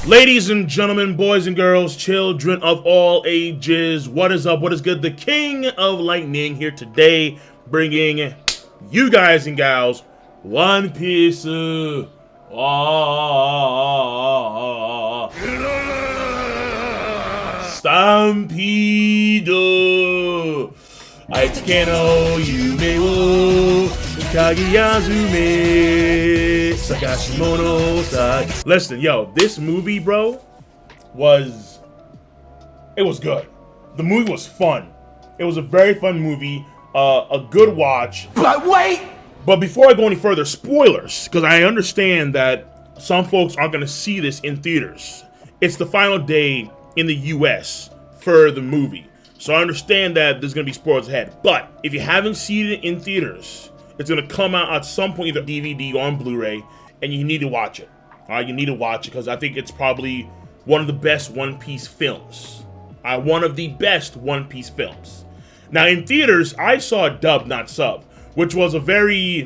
Ladies and gentlemen, boys and girls, children of all ages, what is up? What is good? The King of Lightning here today, bringing you guys and gals One Piece Stampede. I can't yume wo kagiyazume sakashimono sa. Listen, yo, this movie, bro, it was good. The movie was fun. It was a very fun movie, a good watch. But wait! But before I go any further, spoilers, because I understand that some folks aren't going to see this in theaters. It's the final day in the US for the movie. So I understand that there's going to be spoilers ahead. But if you haven't seen it in theaters, it's going to come out at some point, either DVD or on Blu-ray, and you need to watch it. All right, you need to watch it because I think it's probably one of the best One Piece films. One of the best One Piece films. Now, in theaters, I saw it dubbed, not sub, which was a very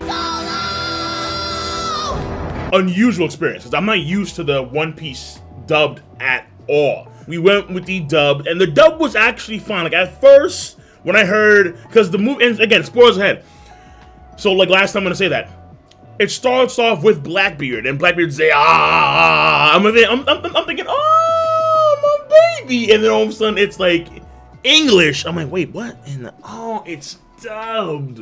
unusual experience because I'm not used to the One Piece dubbed at all. We went with the dub, and the dub was actually fine. Like, at first, when I heard, because the movie, and again, spoilers ahead. So, like last time, I'm going to say that. It starts off with Blackbeard, and Blackbeard say, ah, I'm thinking, oh, my baby. And then all of a sudden, it's like English. I'm like, wait, what? And oh, it's dubbed.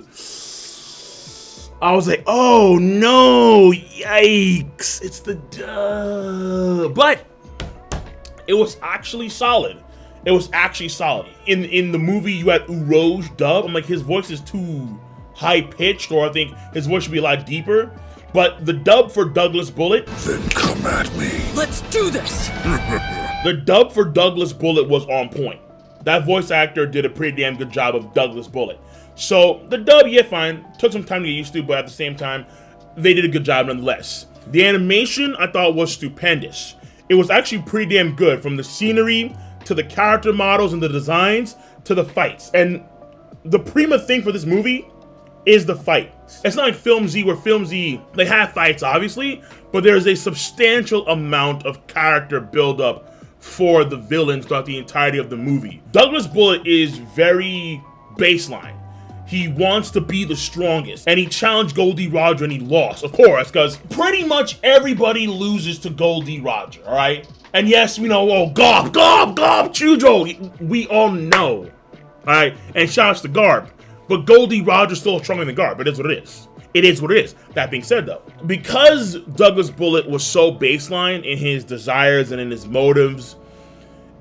I was like, oh, no, yikes. It's the dub. But it was actually solid. It was actually solid. In the movie, you had Uroge dub. I'm like, his voice is too high-pitched, or I think his voice should be a lot deeper. But the dub for Douglas Bullet... Then come at me. Let's do this! The dub for Douglas Bullet was on point. That voice actor did a pretty damn good job of Douglas Bullet. So, the dub, yeah, fine. Took some time to get used to, but at the same time, they did a good job nonetheless. The animation, I thought, was stupendous. It was actually pretty damn good, from the scenery to the character models and the designs to the fights. And the prima thing for this movie is the fight. It's not like Film Z, where Film Z, they have fights, obviously, but there's a substantial amount of character build-up for the villains throughout the entirety of the movie. Douglas Bullet is very baseline. He wants to be the strongest, and he challenged Goldie Roger and he lost, of course, because pretty much everybody loses to Goldie Roger, all right? And yes, we know, oh, Garb, Chujo, we all know, all right? And shouts to Garb, but Goldie Roger's still stronger than Garb. It is what it is. It is what it is. That being said, though, because Douglas Bullet was so baseline in his desires and in his motives,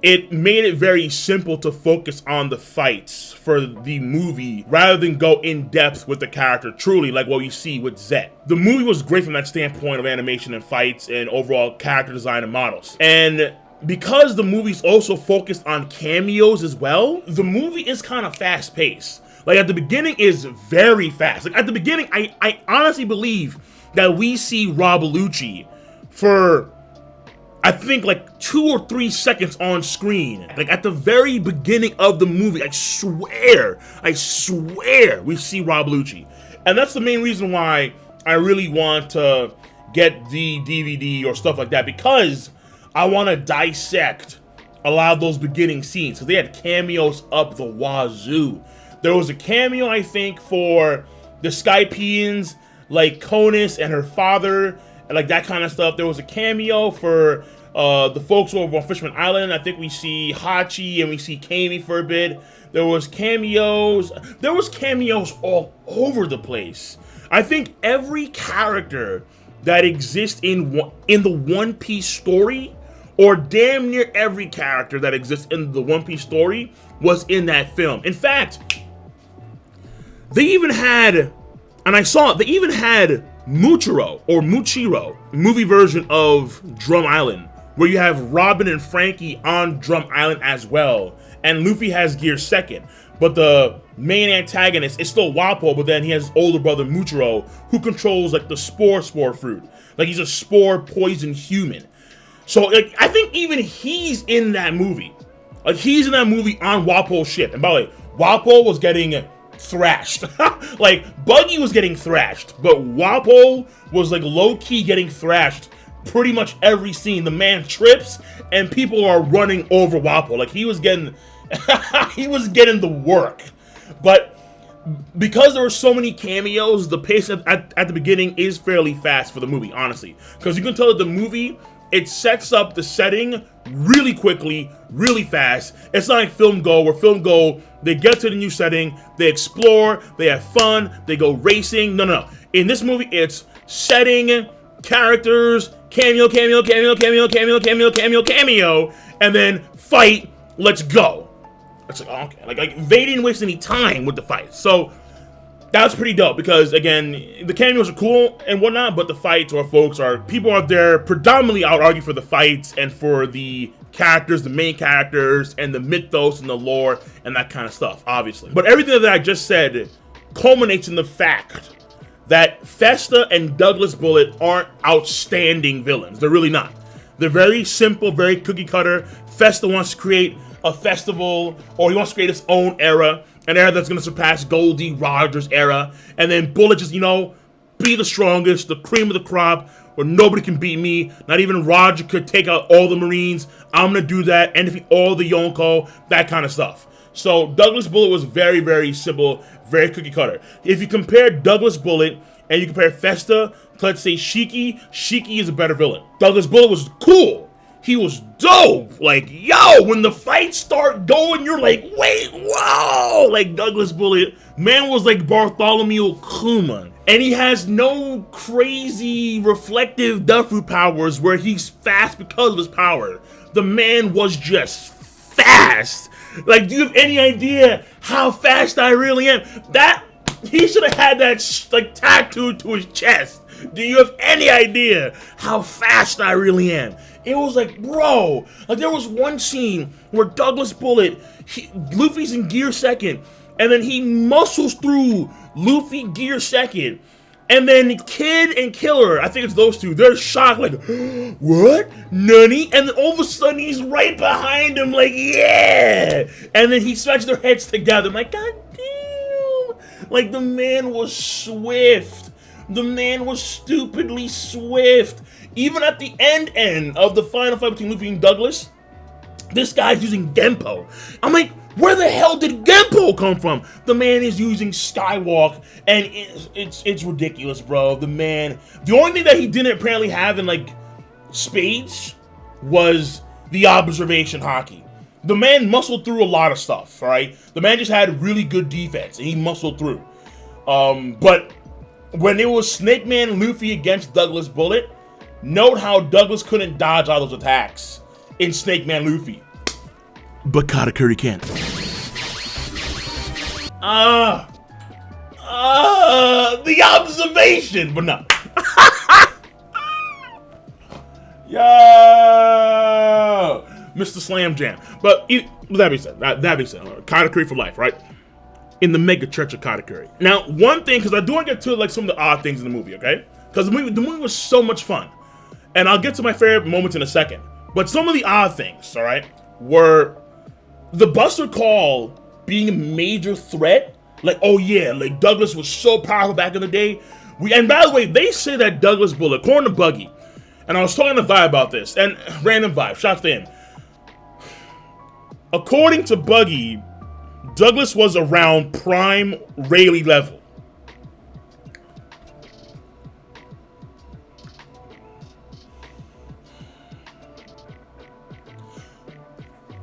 it made it very simple to focus on the fights for the movie rather than go in depth with the character, truly like what you see with Zet. The movie was great from that standpoint of animation and fights and overall character design and models. And because the movie's also focused on cameos as well, the movie is kind of fast paced. Like, at the beginning is very fast. Like, at the beginning, I honestly believe that we see Rob Lucci for, I think, like 2 or 3 seconds on screen. Like, at the very beginning of the movie, I swear, we see Rob Lucci. And that's the main reason why I really want to get the DVD or stuff like that, because I want to dissect a lot of those beginning scenes. So they had cameos up the wazoo. There was a cameo, I think, for the Skypeans, like Conus and her father, and like that kind of stuff. There was a cameo for the folks over on Fishman Island. I think we see Hachi and we see Kami for a bit. There was cameos all over the place. I think every character that exists in the One Piece story, or damn near every character that exists in the One Piece story, was in that film. In fact, they even had, and I saw it, they even had Muchiro, movie version of Drum Island, where you have Robin and Frankie on Drum Island as well, and Luffy has Gear Second, but the main antagonist is still Wapol, but then he has his older brother Muchiro, who controls like the spore fruit. Like, he's a spore poison human. So like, I think even he's in that movie. Like, he's in that movie on Wapol's ship. And by the way, Wapol was getting thrashed. Like, Buggy was getting thrashed, but Wapol was like low-key getting thrashed pretty much every scene. The man trips and people are running over Wapol. Like, he was getting he was getting the work. But because there were so many cameos, the pace at the beginning is fairly fast for the movie, honestly. Because you can tell that the movie, it sets up the setting really quickly, really fast. It's not like Film Go, where Film Go, they get to the new setting, they explore, they have fun, they go racing. No. In this movie, it's setting, characters, cameo, and then fight, let's go. It's like, okay. Like they didn't waste any time with the fights. So that's pretty dope because, again, the cameos are cool and whatnot, but the fights people out there predominantly, I would argue, for the fights and for the characters, the main characters, and the mythos and the lore and that kind of stuff, obviously. But everything that I just said culminates in the fact that Festa and Douglas Bullet aren't outstanding villains. They're really not. They're very simple, very cookie cutter. Festa wants to create a festival, or he wants to create his own era, an era that's going to surpass Goldie Roger's era, and then Bullet just, be the strongest, the cream of the crop, where nobody can beat me, not even Roger could take out all the Marines, I'm going to do that, and defeat all the Yonko, that kind of stuff. So Douglas Bullet was very, very simple, very cookie cutter. If you compare Douglas Bullet and you compare Festa to, let's say, Shiki is a better villain. Douglas Bullet was cool. He was dope. Like, yo, when the fights start going, you're like, wait, whoa. Like, Douglas Bullet, man was like Bartholomew Kuma. And he has no crazy reflective Duffy powers where he's fast because of his power. The man was just fast. Like, do you have any idea how fast I really am? He should have had that, like, tattooed to his chest. Do you have any idea how fast I really am? It was like, bro, like there was one scene where Douglas Bullet, Luffy's in gear second, and then he muscles through Luffy gear second, and then Kid and Killer, I think it's those two, they're shocked, like, what? Nani? And then all of a sudden he's right behind him, like, yeah! And then he smacks their heads together. I'm like, god damn! Like, the man was swift. The man was stupidly swift. Even at the end of the final fight between Luffy and Douglas, this guy's using Genpo. I'm like, where the hell did Genpo come from? The man is using Skywalk, and it's ridiculous, bro. The only thing that he didn't apparently have in, like, spades was the observation hockey. The man muscled through a lot of stuff, all right? The man just had really good defense, and he muscled through. But when it was Snake Man Luffy against Douglas Bullet, note how Douglas couldn't dodge all those attacks in Snake Man Luffy. But Katakuri can. The observation, but no. Yo, Mr. Slam Jam. But that being said, Katakuri for life, right? In the mega church of Katakuri. Now, one thing, because I do want to get to like some of the odd things in the movie, okay? Because the movie was so much fun. And I'll get to my favorite moments in a second. But some of the odd things, all right, were the Buster Call being a major threat. Like, oh yeah, like Douglas was so powerful back in the day. And by the way, they say that Douglas Bullet, according to Buggy, and I was talking to Vi about this, and random vibe, shout to him. According to Buggy, Douglas was around prime Rayleigh level.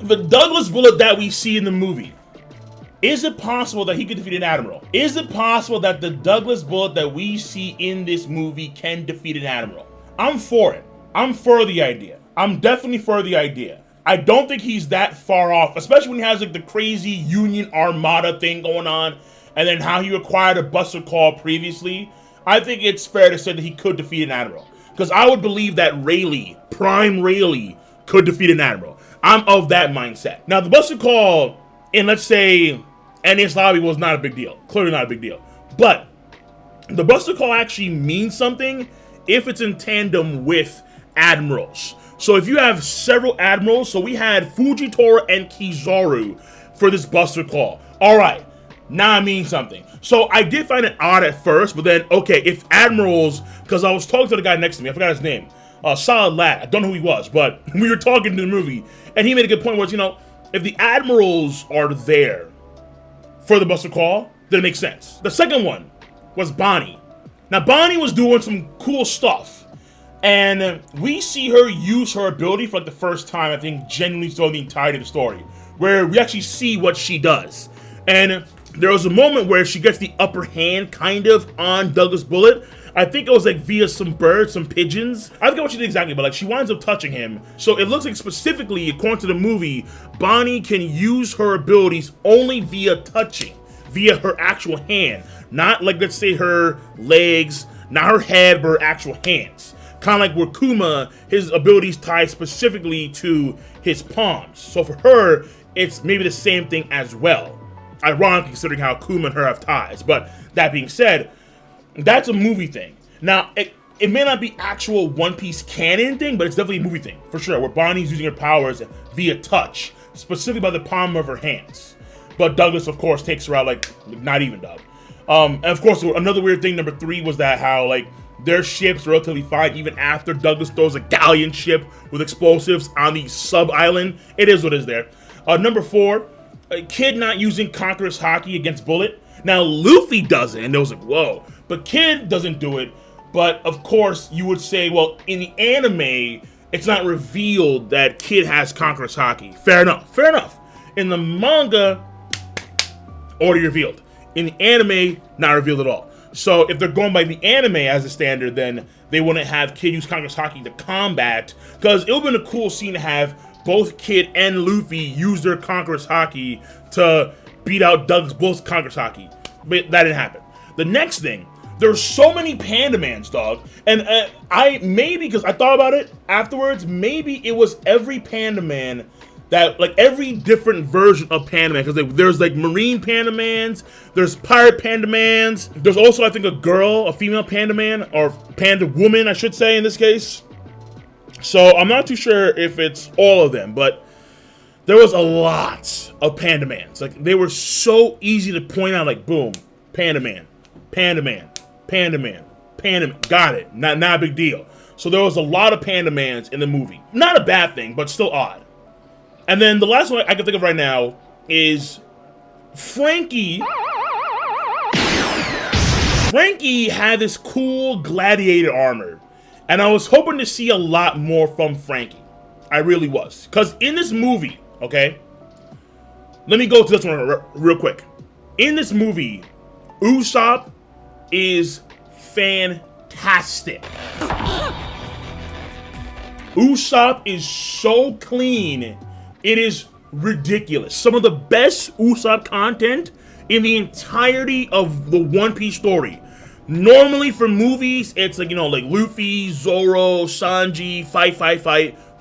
The Douglas Bullet that we see in the movie, is it possible that he could defeat an admiral? Is it possible that the Douglas Bullet that we see in this movie can defeat an admiral? I'm for it. I'm for the idea. I'm definitely for the idea. I don't think he's that far off, especially when he has like the crazy Union Armada thing going on, and then how he acquired a Buster Call previously. I think it's fair to say that he could defeat an admiral. Because I would believe that Rayleigh, prime Rayleigh, could defeat an admiral. I'm of that mindset. Now, the Buster Call in, let's say, NS Lobby was not a big deal. Clearly not a big deal. But the Buster Call actually means something if it's in tandem with admirals. So if you have several admirals, so we had Fujitora and Kizaru for this Buster Call. All right, now it means something. So I did find it odd at first, but then, okay, if admirals, because I was talking to the guy next to me, I forgot his name, solid lad, I don't know who he was, but we were talking to the movie, and he made a good point, was, you know, if the admirals are there for the Buster Call, then it makes sense. The second one was Bonnie. Now, Bonnie was doing some cool stuff, and we see her use her ability for like the first time, I think, genuinely so the entirety of the story, where we actually see what she does. And there was a moment where she gets the upper hand, kind of, on Douglas Bullet. I think it was like via some birds, some pigeons. I forget what she did exactly, but like she winds up touching him. So it looks like specifically, according to the movie, Bonnie can use her abilities only via touching, via her actual hand. Not like, let's say, her legs, not her head, but her actual hands. Kind of like where Kuma, his abilities tie specifically to his palms. So for her, it's maybe the same thing as well. Ironically, considering how Kuma and her have ties. But that being said, that's a movie thing. Now, it may not be actual One Piece canon thing, but it's definitely a movie thing, for sure, where Bonnie's using her powers via touch, specifically by the palm of her hands. But Douglas, of course, takes her out like not even Doug. And of course, another weird thing, number 3, was that how, like, their ships are relatively fine even after Douglas throws a galleon ship with explosives on the sub-island. It is what it is there. Number 4, Kid not using Conqueror's Haki against Bullet. Now, Luffy does it, and it was like, whoa. But Kid doesn't do it. But, of course, you would say, well, in the anime, it's not revealed that Kid has Conqueror's Haki. Fair enough. Fair enough. In the manga, already revealed. In the anime, not revealed at all. So if they're going by the anime as a standard, then they wouldn't have Kid use Conqueror's Haki to combat. Because it would have been a cool scene to have both Kid and Luffy use their Conqueror's Haki to beat out Doug's Bull's Conqueror's Haki. But that didn't happen. The next thing, there's so many Pandamans, dog. And maybe, because I thought about it afterwards, maybe it was every Pandaman that, like, every different version of Pandaman, because there's like Marine Pandamans, there's Pirate Pandamans, there's also, I think, a female Pandaman, or Panda Woman, I should say, in this case. So I'm not too sure if it's all of them, but there was a lot of Pandamans. Like, they were so easy to point out, like, boom, Pandaman, Pandaman, Pandaman, Pandaman, got it, not a big deal. So there was a lot of Pandamans in the movie. Not a bad thing, but still odd. And then the last one I can think of right now is Frankie. Frankie had this cool gladiator armor, and I was hoping to see a lot more from Frankie. I really was. Because in this movie, okay, let me go to this one real quick. In this movie, Usopp is fantastic. Usopp is so clean, it is ridiculous. Some of the best Usopp content in the entirety of the One Piece story. Normally for movies, it's like, you know, like Luffy, Zoro, Sanji, fight.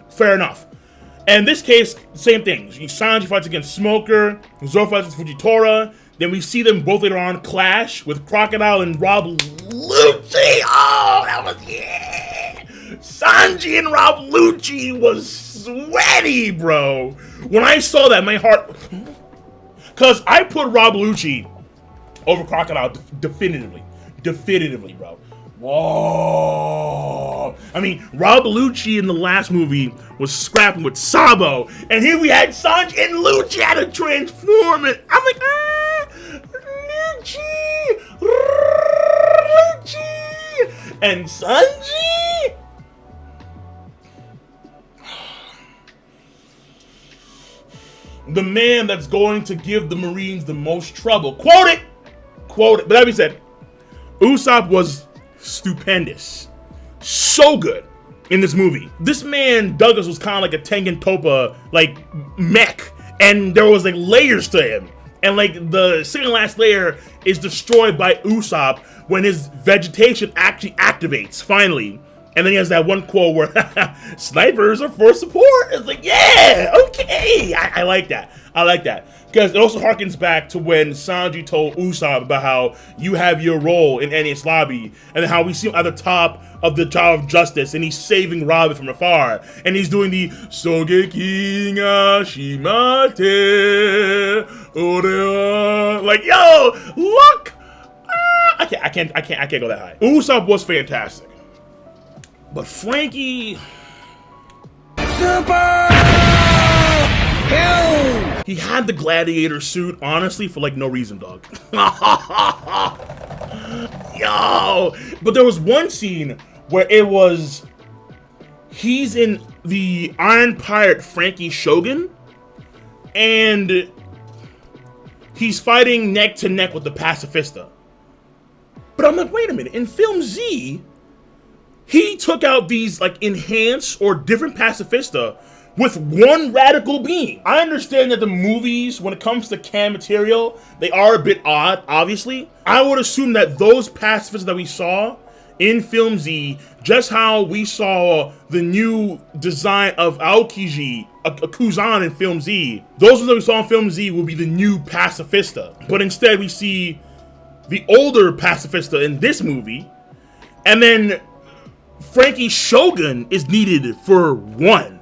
Fair enough. And in this case, same thing. Sanji fights against Smoker, Zoro fights against Fujitora. Then we see them both later on clash with Crocodile and Rob Lucci. Oh, that was, yeah. Sanji and Rob Lucci was sweaty, bro. When I saw that, my heart... Because I put Rob Lucci over Crocodile definitively, bro. Whoa. I mean, Rob Lucci in the last movie was scrapping with Sabo, and here we had Sanji and Lucci had to transform it. I'm like, Lucci, and Sanji. The man that's going to give the Marines the most trouble. Quote it. But that being said, Usopp was stupendous. So good in this movie. This man, Douglas, was kind of like a Tengen Toppa, like, mech. And there was, like, layers to him. And, like, the second last layer is destroyed by Usopp when his vegetation actually activates, finally. And then he has that one quote where, snipers are for support. It's like, yeah, okay. I like that. I like that. Because it also harkens back to when Sanji told Usopp about how you have your role in Enies Lobby, and how we see him at the top of the Tower of Justice, and he's saving Robin from afar, and he's doing the Sogeki ga shimate ore wa, Like, yo, look. I can't go that high. Usopp was fantastic, but Frankie, Super Hill. he had the gladiator suit, honestly, for like no reason, dog. Yo, but there was one scene where it was he's in the Iron Pirate Frankie Shogun, and he's fighting neck to neck with the Pacifista. But I'm like, wait a minute, in Film Z, he took out these like enhanced or different Pacifista with one radical beam. I understand that the movies, when it comes to cam material, they are a bit odd, obviously. I would assume that those Pacifists that we saw in Film Z, just how we saw the new design of Aokiji, Kuzan in Film Z, those ones that we saw in Film Z will be the new Pacifista. But instead we see the older Pacifista in this movie, and then Frankie Shogun is needed for one.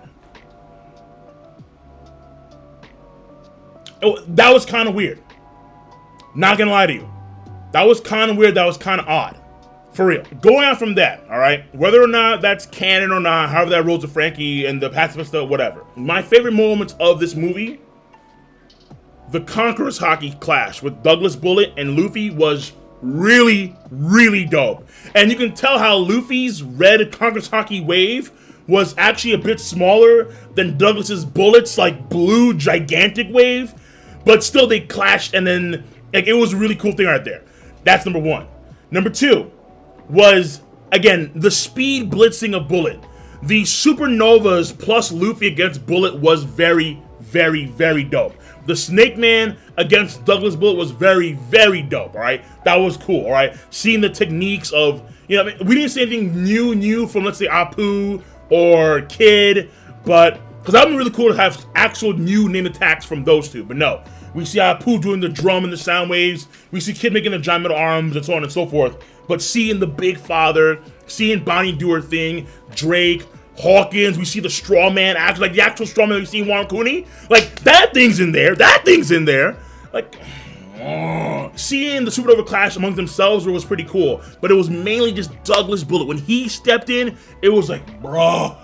That was kind of weird. Not gonna lie to you. That was kind of weird. That was kind of odd. For real. Going on from that, all right? Whether or not that's canon or not, however that rolls with Frankie and the Pacifista, whatever. My favorite moments of this movie, the Conqueror's Hockey clash with Douglas Bullet and Luffy was really, really dope. And you can tell how Luffy's red Conqueror's Hockey wave was actually a bit smaller than Douglas's Bullet's like blue gigantic wave. But still they clashed, and then like it was a really cool thing right there. That's number one. Number two was, again, the speed blitzing of Bullet. The Supernovas plus Luffy against Bullet was very, very, very dope. The Snake Man against Douglas Bullet was very, very dope, all right? That was cool, all right? Seeing the techniques of, you know, I mean, we didn't see anything new from, let's say, Apu or Kid, but, because that would be really cool to have actual new name attacks from those two, but no. We see Apu doing the drum and the sound waves. We see Kid making the giant metal arms and so on and so forth. But seeing the Big Father, seeing Bonnie do her thing, Drake, Hawkins, we see the straw man act like the actual straw man we see in Wano Kuni. Like, that thing's in there. That thing's in there. Like, seeing the Supernova clash among themselves was pretty cool. But it was mainly just Douglas Bullet. When he stepped in, it was like, bro.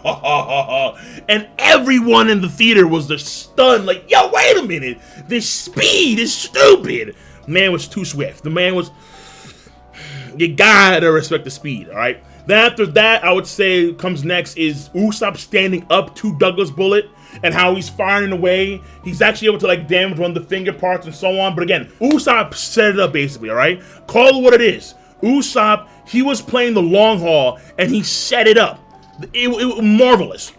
And everyone in the theater was just stunned. Like, yo, wait a minute. This speed is stupid. Man was too swift. The man was... You gotta respect the speed, all right? Then after that, I would say comes next is Usopp standing up to Douglas Bullet and how he's firing away. He's actually able to like damage one of the finger parts and so on. But again, Usopp set it up basically, all right? Call it what it is. Usopp, he was playing the long haul and he set it up. It was marvelous.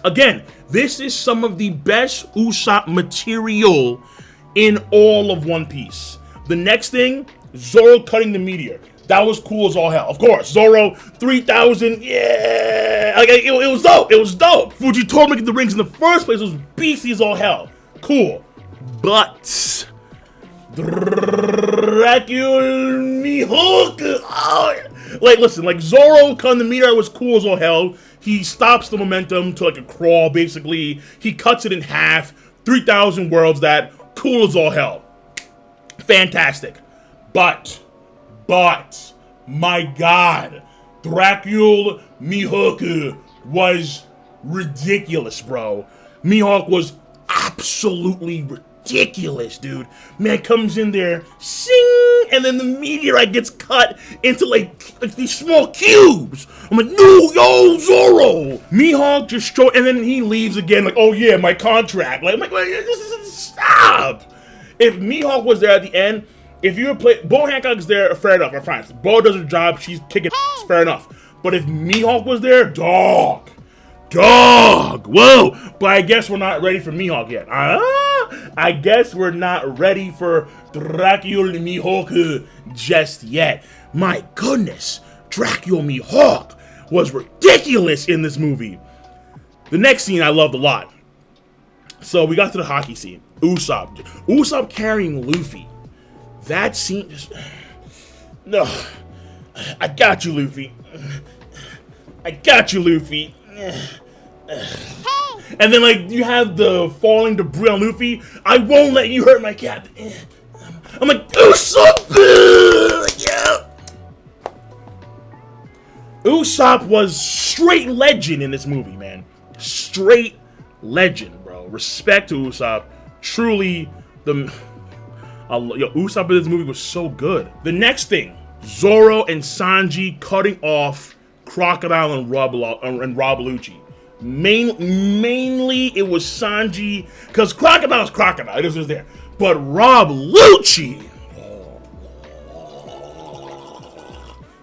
Again, this is some of the best Usopp material in all of One Piece. The next thing, Zoro cutting the meteor. That was cool as all hell. Of course, Zoro, 3,000, yeah. Like, it was dope. It was dope. Fujitora making the rings in the first place was beastly as all hell. Cool. But Dracula Mihawk. Like, listen, like Zoro cutting the meteor was cool as all hell. He stops the momentum to like a crawl, basically. He cuts it in half. 3,000 worlds, that cool as all hell. Fantastic. But, my God, Dracula Mihawk was ridiculous, bro. Mihawk was absolutely ridiculous, dude. Man comes in there, sing, and then the meteorite gets cut into like these small cubes. I'm like, no, yo, Zoro. Mihawk just and then he leaves again, like, oh yeah, my contract. Like, I'm like, stop. If Mihawk was there at the end, if you were Bo Hancock's there, fair enough, I'm fine. Bo does her job, she's kicking ass, fair enough. But if Mihawk was there, dog, whoa. But I guess we're not ready for Mihawk yet. I guess we're not ready for Dracula Mihawk just yet. My goodness, Dracula Mihawk was ridiculous in this movie. The next scene I loved a lot. So we got to the hockey scene. Usopp carrying Luffy. That scene just... No. I got you, Luffy. I got you, Luffy. And then like you have the falling debris on Luffy. I won't let you hurt my captain. I'm like, Usopp! Yeah. Usopp was straight legend in this movie, man. Straight legend, bro. Respect to Usopp. Truly, Usopp in this movie was so good. The next thing, Zoro and Sanji cutting off Crocodile and Rob Lucci. Mainly, it was Sanji, because Crocodile's Crocodile. It was just there. But Rob Lucci.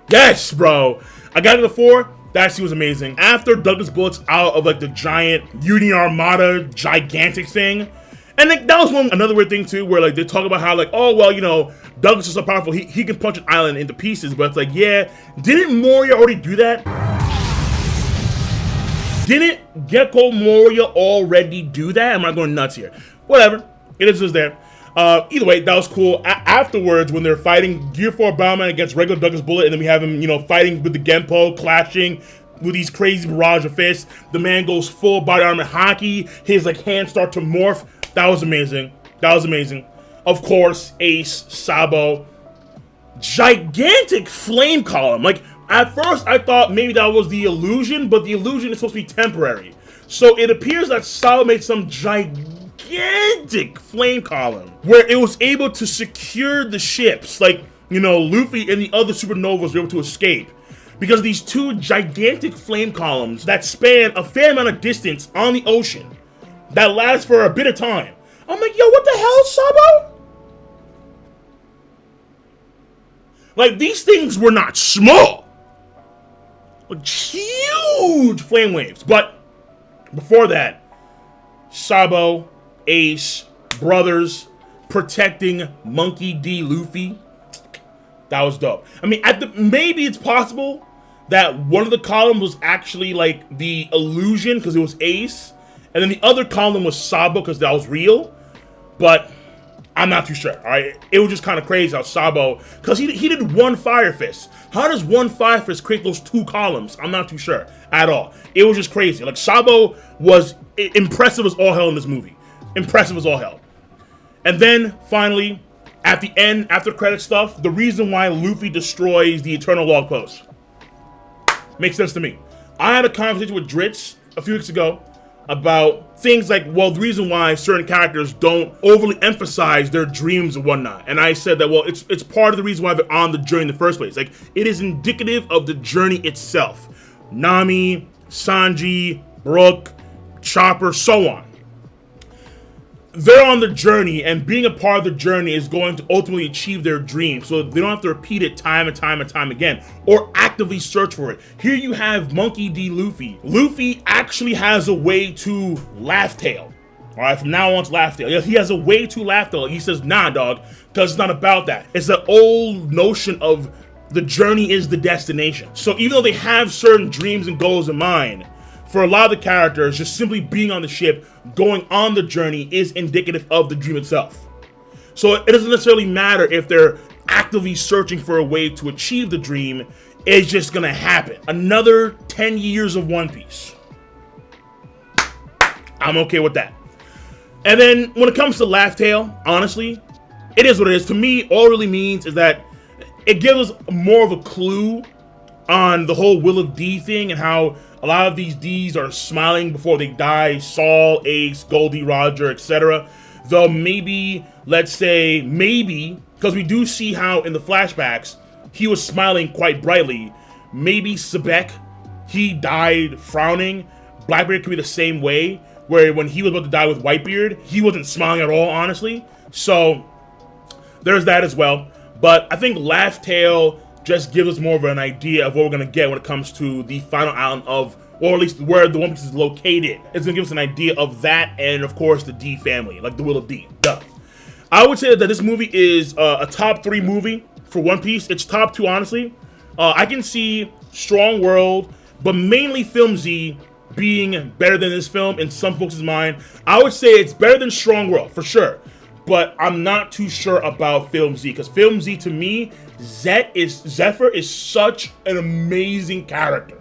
Yes, bro. I got it before. That scene was amazing. After Douglas Bullock's out of like the giant Union Armada gigantic thing, and like, that was another weird thing too, where like they talk about how like, oh well, you know, Douglas is so powerful, he can punch an island into pieces. But it's like, yeah, didn't Moria already do that? Didn't Gecko Moria already do that? Am I going nuts here? Whatever. It is just there. Either way, that was cool. Afterwards, when they're fighting Gear 4 Bomberman against regular Douglas Bullock, and then we have him, you know, fighting with the Genpo, clashing with these crazy barrage of fists. The man goes full body armor hockey. His like hands start to morph. That was amazing. That was amazing. Of course, Ace, Sabo, gigantic flame column. Like at first, I thought maybe that was the illusion, but the illusion is supposed to be temporary. So it appears that Sabo made some gigantic flame column where it was able to secure the ships. Like, you know, Luffy and the other supernovas were able to escape because these two gigantic flame columns that span a fair amount of distance on the ocean that lasts for a bit of time. I'm like, yo, what the hell, Sabo? Like, these things were not small. Like, huge flame waves. But before that, Sabo, Ace, brothers, protecting Monkey D. Luffy. That was dope. I mean, maybe it's possible that one of the columns was actually like the illusion because it was Ace, and then the other column was Sabo because that was real. But I'm not too sure. All right, it was just kind of crazy how Sabo, because he did one Fire Fist. How does one Fire Fist create those two columns? I'm not too sure at all. It was just crazy. Like Sabo was impressive as all hell in this movie. Impressive as all hell. And then finally, at the end, after credit stuff, the reason why Luffy destroys the Eternal Log Post makes sense to me. I had a conversation with Dritz a few weeks ago about things like, well, the reason why certain characters don't overly emphasize their dreams and whatnot. And I said that, well, it's part of the reason why they're on the journey in the first place. Like, it is indicative of the journey itself. Nami, Sanji, Brook, Chopper, so on. They're on the journey, and being a part of the journey is going to ultimately achieve their dream, so they don't have to repeat it time and time and time again, or actively search for it. Here you have Monkey D. Luffy. Luffy actually has a way to Laugh Tale. All right, from now on to Laugh Tale. He has a way to Laugh Tale. He says, nah, dog, because it's not about that. It's the old notion of the journey is the destination. So even though they have certain dreams and goals in mind, for a lot of the characters, just simply being on the ship, going on the journey is indicative of the dream itself. So it doesn't necessarily matter if they're actively searching for a way to achieve the dream. It's just gonna happen. Another 10 years of One Piece. I'm okay with that. And then when it comes to Laugh Tale, honestly, it is what it is. To me, all it really means is that it gives us more of a clue on the whole Will of D thing and how a lot of these Ds are smiling before they die. Saul, Ace, Goldie, Roger, etc. Though maybe, let's say, maybe, because we do see how in the flashbacks, he was smiling quite brightly. Maybe Sebek, he died frowning. Blackbeard could be the same way, where when he was about to die with Whitebeard, he wasn't smiling at all, honestly. So, there's that as well. But I think Laugh Tale just gives us more of an idea of what we're going to get when it comes to the final island of, or at least where the One Piece is located. It's going to give us an idea of that, and of course the D family, like the Will of D. Duh. I would say that this movie is a top 3 movie for One Piece. It's top 2, honestly. I can see Strong World, but mainly Film Z being better than this film in some folks' mind. I would say it's better than Strong World, for sure. But I'm not too sure about Film Z, because Film Z, to me, Zephyr is such an amazing character.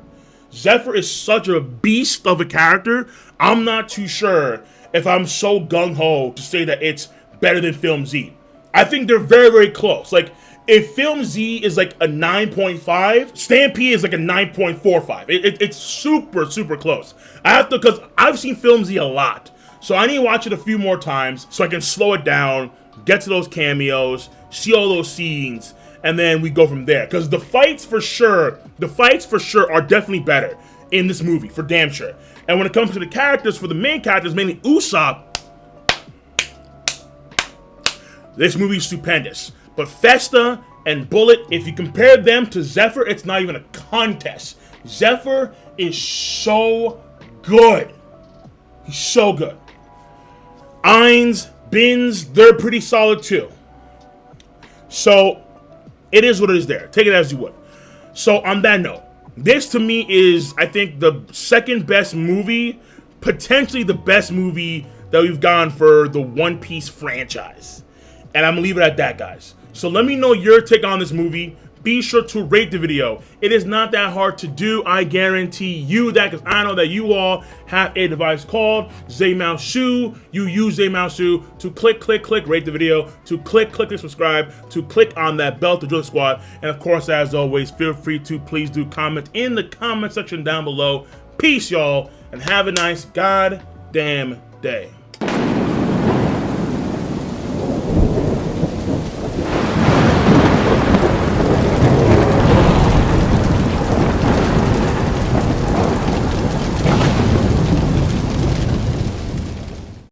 Zephyr is such a beast of a character. I'm not too sure if I'm so gung-ho to say that it's better than Film Z. I think they're very, very close. Like, if Film Z is like a 9.5, Stampede is like a 9.45. It's super, super close. I have to, because I've seen Film Z a lot. So I need to watch it a few more times so I can slow it down, get to those cameos, see all those scenes, and then we go from there. Because the fights for sure are definitely better in this movie, for damn sure. And when it comes to the characters, for the main characters, mainly Usopp, this movie is stupendous. But Festa and Bullet, if you compare them to Zephyr, it's not even a contest. Zephyr is so good. He's so good. Ainz, Bins, they're pretty solid too. So, it is what it is there. Take it as you would. So, on that note, this to me is, I think, the second best movie, potentially the best movie that we've gone for the One Piece franchise. And I'm going to leave it at that, guys. So let me know your take on this movie. Be sure to rate the video. It is not that hard to do. I guarantee you that, because I know that you all have a device called Zmoushu. You use Zmoushu to click, rate the video, to click, subscribe, to click on that bell to join the squad. And of course, as always, feel free to please do comment in the comment section down below. Peace, y'all, and have a nice goddamn day.